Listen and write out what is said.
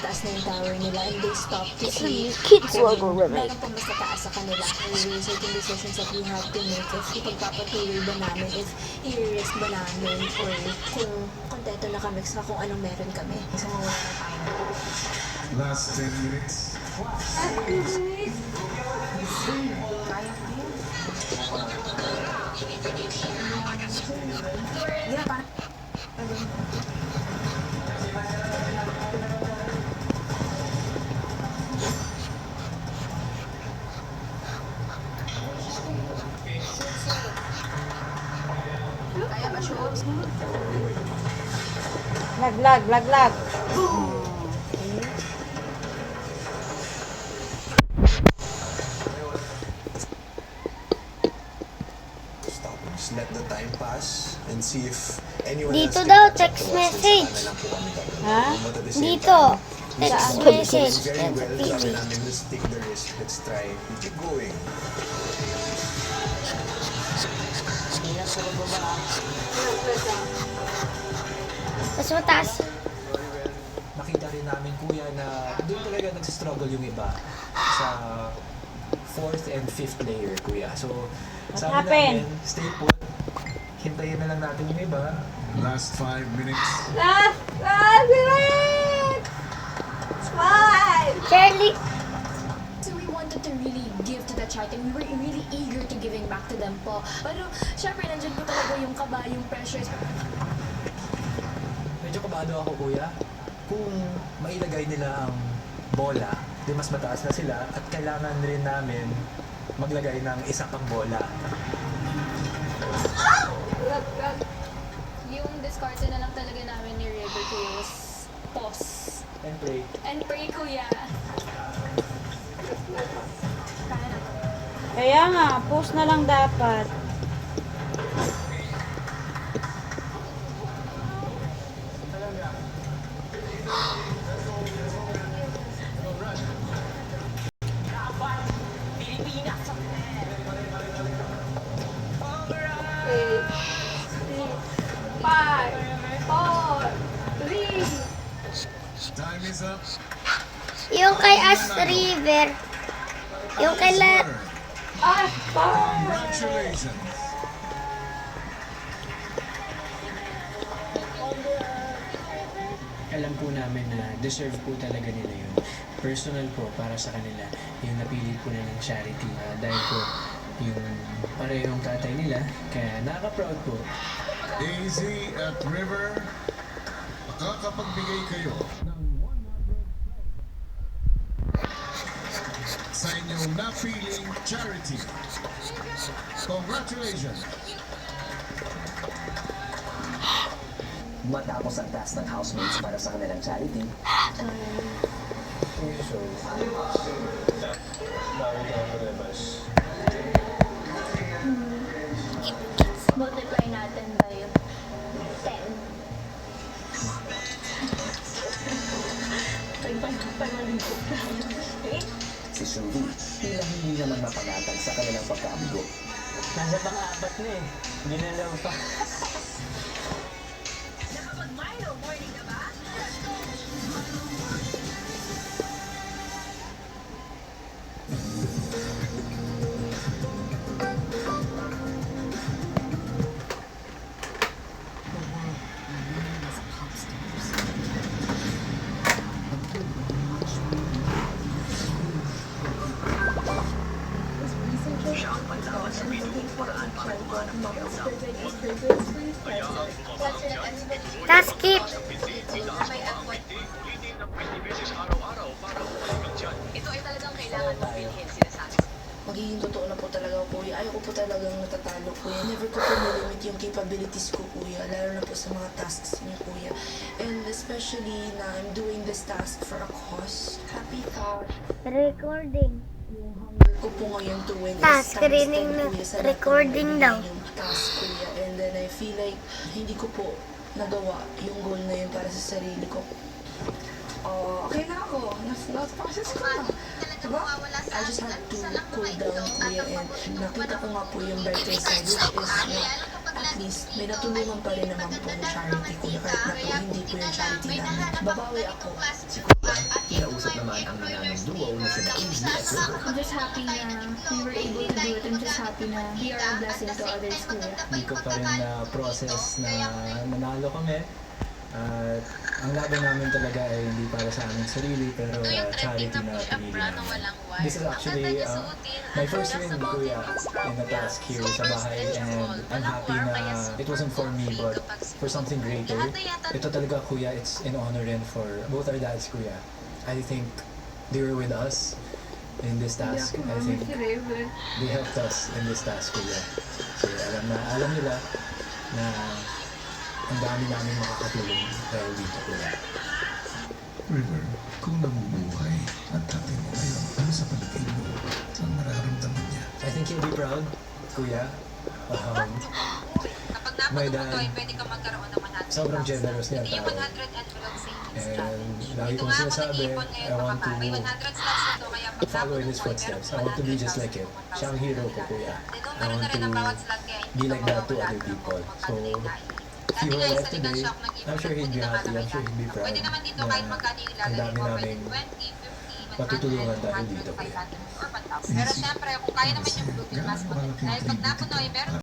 mataas na yung tower nila and they stop to see Kids logo ribbon. meron pang mas mataas sa kanila. Certain decisions that we have to make if ipagpapatuloy ba namin, if i-risk ba namin, or kung kontento na kami sa kung anong meron kami. So, Last 10 minutes. Lag. Stop. Just let the time pass and see if anyone Dito else daw, can catch up text to us. message. Saka na lang po kami gagawin. Ha? But at the same Dito. time, Text it's message. very Yan sa well. TV. Sabi namin, let's take the risk. Let's try. Keep going. Mas mataas. Nakita rin namin kuya na doon talaga nagsistruggle yung iba sa 4th and 5th layer kuya. So sabi happened? namin, stay put. Hintayin na lang natin yung iba. Last 5 minutes. Charlie. so we wanted to really give to the charity. We were really eager to giving back to them po. Pero, syempre, nandyan po talaga yung kaba, yung pressure. Medyo kabado ako kuya. Kung mailagay nila ang bola, di mas mataas na sila at kailangan rin namin maglagay ng isa pang bola. Yung discarte na lang talaga namin ni River Kuya was pause. And pray. And pray, Kuya. Kaya na. Kaya nga, post na lang dapat. Time is up. Yung kay As River. Yung kay La... Congratulations. Alam po namin na deserve po talaga nila yun. Personal po para sa kanila yung napili po nilang charity. Dahil po yung parehong tatay nila, kaya nakaka-proud po. AZ at River, makakapagbigay kayo ng 100,000 sa inyong napiling charity. Congratulations. Matapos ang task ng housemates para sa kanilang charity, Multiply natin by 10. si Shuvi tila hindi naman mapanatag sa kanilang pagkabigo. Nasa pang-apat na eh. Ginalaw pa. Taskip. Magiging totoo na po talaga po. Ayaw ko po talagang natatalo kuya. Never ko po nilimit yung capabilities ko kuya. Lalo na po sa mga tasks niyo kuya. And especially na I'm doing this task for a cause. Happy thought. Recording. Yung hunger ko po ngayon to win is Task, times 10 screening na kuya, sa lahat ng recording nabibigay daw. yung task kuya. And then I feel like hindi ko po nagawa yung goal na yun para sa sarili ko. Okay na ako. Na-process ko na. Diba? I just have to cool down, kuya, and nakita ko nga po yung brighter side, which is na at least may natulungan pa rin naman po ng charity, kuya, kahit na po hindi po yung charity namin. Babawi ako. Si kuya. naman ang nananong duo na sina AZ at River. I'm just happy na we were able to do it. I'm just happy na we are a blessing to others, kuya. Hindi ko pa rin na-process na nanalo kami. At ang laban namin talaga ay hindi para sa aming sarili, pero charity na pinili namin. This is actually my first win, kuya, in the task here sa bahay, and I'm happy na it wasn't for me but for something greater. Ito talaga, kuya, it's an honor rin for both our dads, kuya. I think they were with us in this task. I think they helped us in this task, kuya. So alam nila na ang dami namin makakatulong dahil dito, kuya. River, kung nabubuhay at tatay mo ngayon, ano sa palagay mo? Ang nararamdaman niya? I think he'll be proud, kuya. My dad, sobrang generous niya tao. And lagi kong sinasabi, I want to follow in his footsteps. I want to be just like him. Siya ang hero ko, kuya. I want to be like that to other people. So, if he were alive today, I'm sure he'd be happy. I'm sure he'd be proud na ang dami naming matutulungan dahil dito, kuya. Pero syempre, kung kaya naman yung Bluetooth mas dahil pag napunoy, meron